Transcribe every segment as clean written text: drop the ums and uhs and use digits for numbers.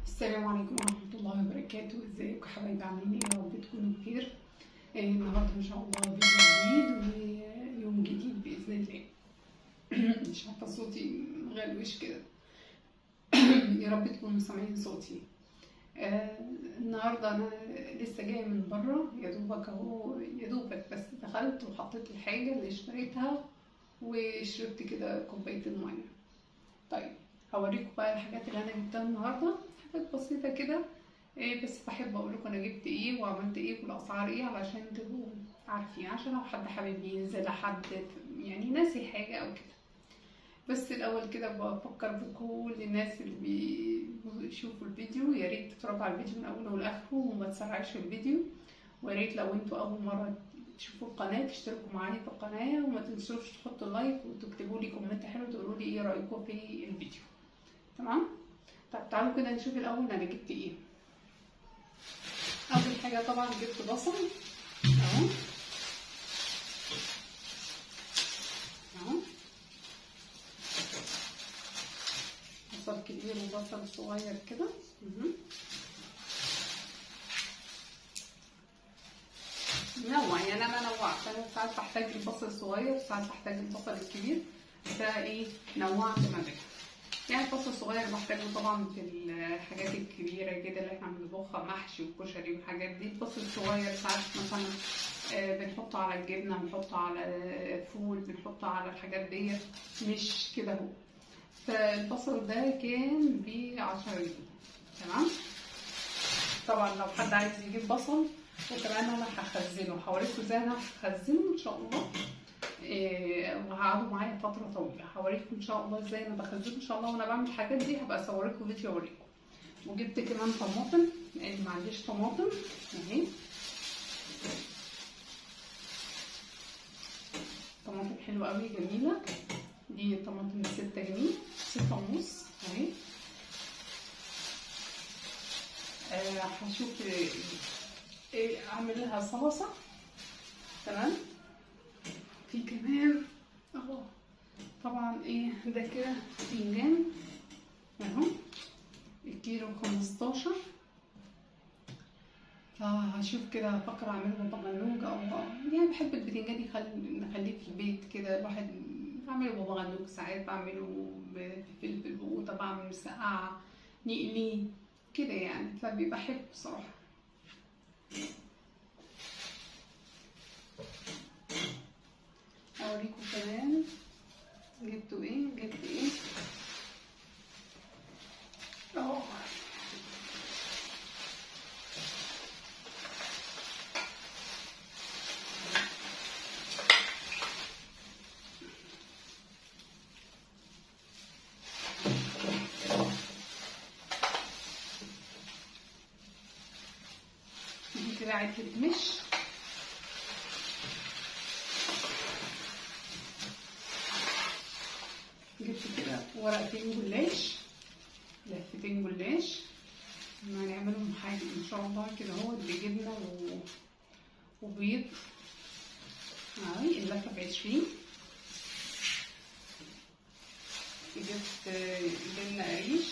السلام عليكم ورحمة الله وبركاته. ازيكم حبايبي؟ عاملين ايه؟ يا رب تكونوا بخير. النهارده ان شاء الله فيديو جديد ويوم جديد بإذن الله. مش عارفة صوتي مغلوش كده. يا رب تكونوا سامعين صوتي. النهارده انا لسه جايه من بره، يا دوبك اهو، يا دوبك بس دخلت وحطيت الحاجه اللي اشتريتها وشربت كده كوبايتين ميه. طيب هوريكم بقى الحاجات اللي انا جبتها النهارده، حاجات بسيطه كده. بس بحب اقول لكم انا جبت ايه وعملت ايه والاسعار ايه، علشان تبقوا عارفين، عشان لو حد حابب ينزل، حد يعني ناسي حاجه او كده. بس الاول كده بفكر بكل الناس اللي بيشوفوا الفيديو، يا ريت تتفرجوا على الفيديو من اوله لاخره وما تسرعش في الفيديو. ويا ريت لو انتوا اول مره تشوفوا القناه تشتركوا معايا في القناه، وما تنسوش تحطوا لايك وتكتبوا لي كومنت حلو تقولوا لي ايه رايكم في الفيديو. تمام؟ طب تعالوا كده نشوف الاول انا جبت ايه. اول حاجه طبعا جبت بصل اهو، اهو بصل كبير وبصل صغير كده. نوع يعني انا نوعت، انا ساعات بحتاج البصل الصغير وساعات بحتاج البصل الكبير، فايه نوعت ما بينهم. يعني البصل الصغير بحتاجه طبعا في الحاجات الكبيره كده اللي احنا بنطبخها، محشي وكشري والحاجات دي. البصل الصغير ساعات مثلا بنحطه على الجبنه، بنحطه على فول، بنحطه على الحاجات ديت، مش كده اهو. فالبصل ده كان ب10 جنيه. تمام؟ طبعا لو حد عايز يجيب بصل، وكمان انا هخزنه، هوريكم ازاي انا هخزنه ان شاء الله. وهقعدوا معايا فتره طويله، هوريكم ان شاء الله ازاي انا بخزنه ان شاء الله. وانا بعمل الحاجات دي هبقى اصورلكم فيديو اوريكم. وجبت كمان طماطم لان ما عنديش طماطم اهي. طماطم حلوه قوي جميله، دي طماطم ب6 جنيه، 6 ونص اهي. هشوف اعمل لها صلصه. تمام؟ في كمان اهو طبعا ايه ده كده باذنجان اهو، الكيلو 15. فهشوف كده، هفكر اعمله ببغنوج او يعني بحب البتنجان نخليه في البيت كده. الواحد بعمله ببغنوج، ساعات بعمله بفلفل بقوطه، بعمل مسقعه، نقليه كده يعني، فبيبقى حلو بصراحه. اوريكم كمان جبتوا ايه، جبت ايه اهو. دي كده عدة مش، جبت كده ورقتين جلاش، لفتين جلاش، هنعملهم حاجة ان شاء الله كده اهو بجبنة وبيض اهي. اللفة ب20. جبت جبنة قريش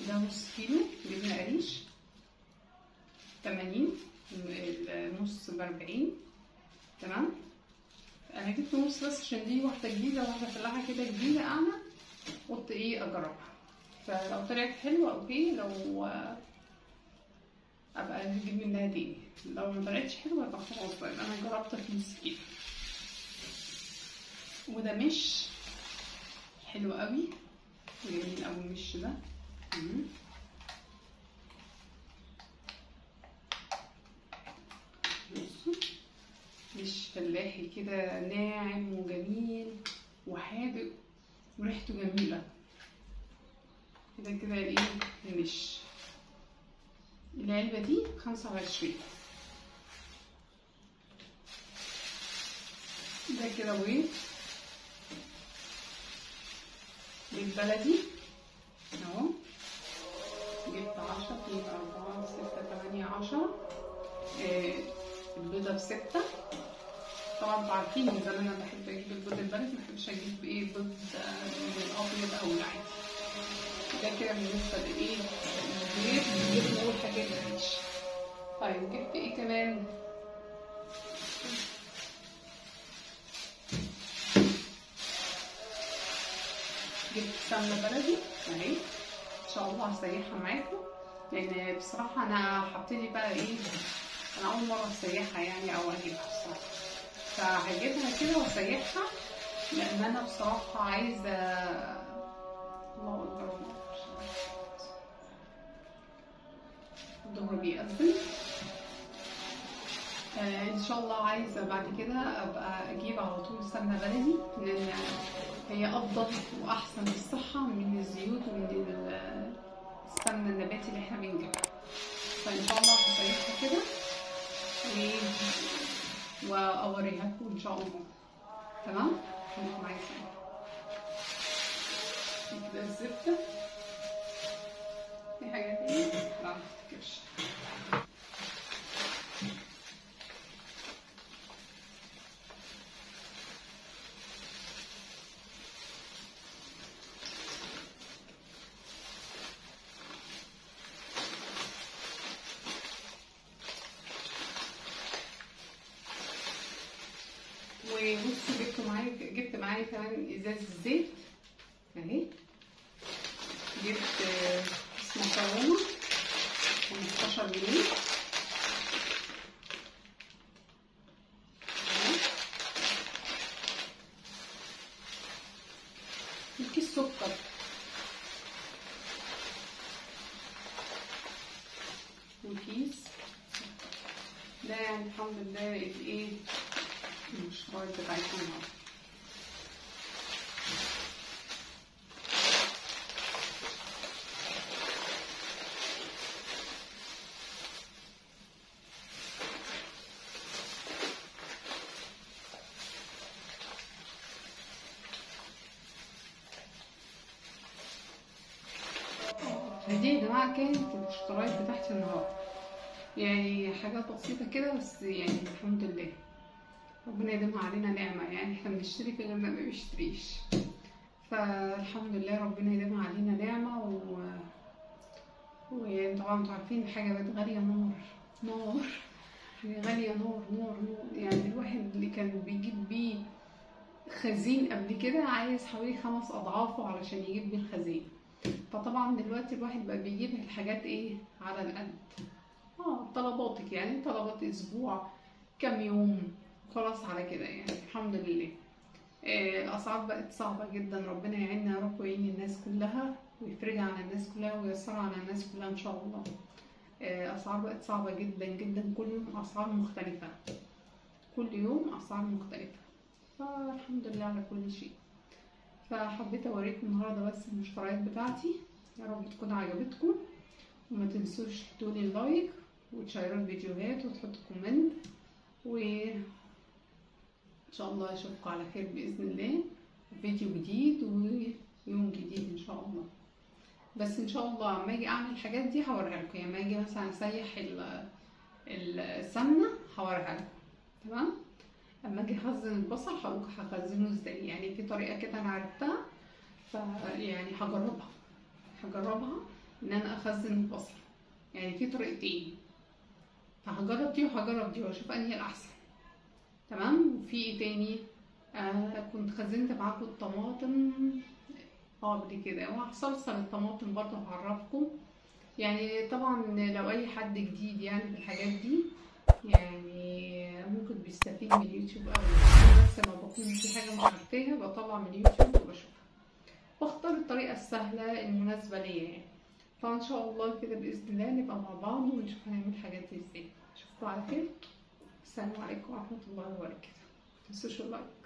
ده نص كيلو جبنة قريش، 80، النص ب40. تمام؟ انا جبت نص بس عشان دي واحده جديده، واحده فلاحه كده جديده اعمل، قلت ايه اجربها. فلو طلعت حلوه اوكي، لو ابقى اجيب منها تاني، لو ما طلعتش حلوه يبقى خلاص بقى انا جربت في نص كيلو. وده مش حلو قوي، جميل قوي المش ده. مش فلاحي كده، ناعم وجميل وحادق وريحته جميله كده كده. ايه المش، العلبه دي 25. ده كده بيض بلدي اهو، جبت 10، 2، 4، 6، 8، 10. البيضه ب6. طبعا انتوا عارفين من زمان انا بحب اجيب البيض البلدي، ما بحبش اجيب ايه بيض الابيض او العادي. ده كده بالنسبه لايه الزيت. جبنا اول حاجه العيش. طيب جبت ايه كمان؟ جبت سمنه بلدي اهي، ان شاء الله هسيحها معاكم، لان بصراحه انا هبتدي بقى ايه، انا اول مره اسيحها يعني او اجيبها بصراحه، فهجيبها كده واسيحها، لان انا بصراحه عايزه. الله اكبر، الظهر بيأذن. ان شاء الله عايزه بعد كده ابقى اجيب على طول سمنه بلدي، لان هي افضل واحسن للصحه من الزيوت ومن السمنه النباتي اللي احنا بنجيبها. فان شاء الله هسيحها كده واوريها لكم ان شاء الله. تمام، خليكم معايا كده. الزبده في حاجه تاني؟ لا ما افتكرش. وبصوا جبت معايا كمان ازاز الزيت اهي. جبت كيس مكرونه 15 جنيه. وكيس سكر وكيس سكر. ده يعني الحمد لله الايه المشروع بتاعتنا النهارده. دي يا جماعه كانت المشتريات بتاعتي النهارده، يعني حاجات بسيطه كده بس يعني الحمد لله ربنا يديمها علينا نعمه. يعني احنا بنشتري في غيرنا ما بيشتريش، فالحمد لله ربنا يديمها علينا نعمه. وطبعا انتوا عارفين حاجه بقت غاليه نار حاجه غاليه نار. يعني الواحد اللي كان بيجيب بيه خزين قبل كده عايز حوالي 5 أضعافه علشان يجيب بيه الخزين. فطبعا دلوقتي الواحد بقى بيجيب الحاجات ايه على القد، طلباتك يعني طلبات اسبوع كام يوم خلاص على كده. يعني الحمد لله الاسعار بقت صعبه جدا. ربنا يعيننا يا رب ويعين الناس كلها ويفرجها على الناس كلها وييسرها على الناس كلها ان شاء الله. اسعار بقت صعبه جدا جدا، كل يوم اسعار مختلفه، كل يوم اسعار مختلفه. فالحمد لله على كل شيء. فحبيت اوريكم النهارده بس المشتريات بتاعتي، يا رب تكون عجبتكم. وما تنسوش تدولي لايك وتشيروا الفيديوهات وتحطوا كومنت، وان شاء الله اشوفكم على خير باذن الله فيديو جديد ويوم جديد ان شاء الله. بس ان شاء الله لما اجي اعمل الحاجات دي هوريها لكم، يعني لما اجي مثلا اسيح السمنه هوريها لكم. تمام، لما اجي اخزن البصل هقولكم هخزنه ازاي. يعني في طريقه كده انا عرفتها، فيعني هجربها ان انا اخزن البصل. يعني في طريقتين، فهجرب دي وهجرب دي واشوف انهي الاحسن. تمام. وفي ايه تاني؟ كنت خزنت معاكم الطماطم قبل كده، وهصلصل الطماطم برضه هعرفكم. يعني طبعا لو اي حد جديد يعني في الحاجات دي يعني ممكن بيستفيد من اليوتيوب اوي. بس لما بكون في حاجه مش عارفاها بطلع من اليوتيوب وبشوفها واختار الطريقه السهله المناسبه ليا يعني. فان شاء الله كده باذن الله نبقى مع بعض ونشوف هنعمل الحاجات دي ازاي. اشوفكم على خير. السلام عليكم ورحمه الله وبركاته. متنسوش اللايك.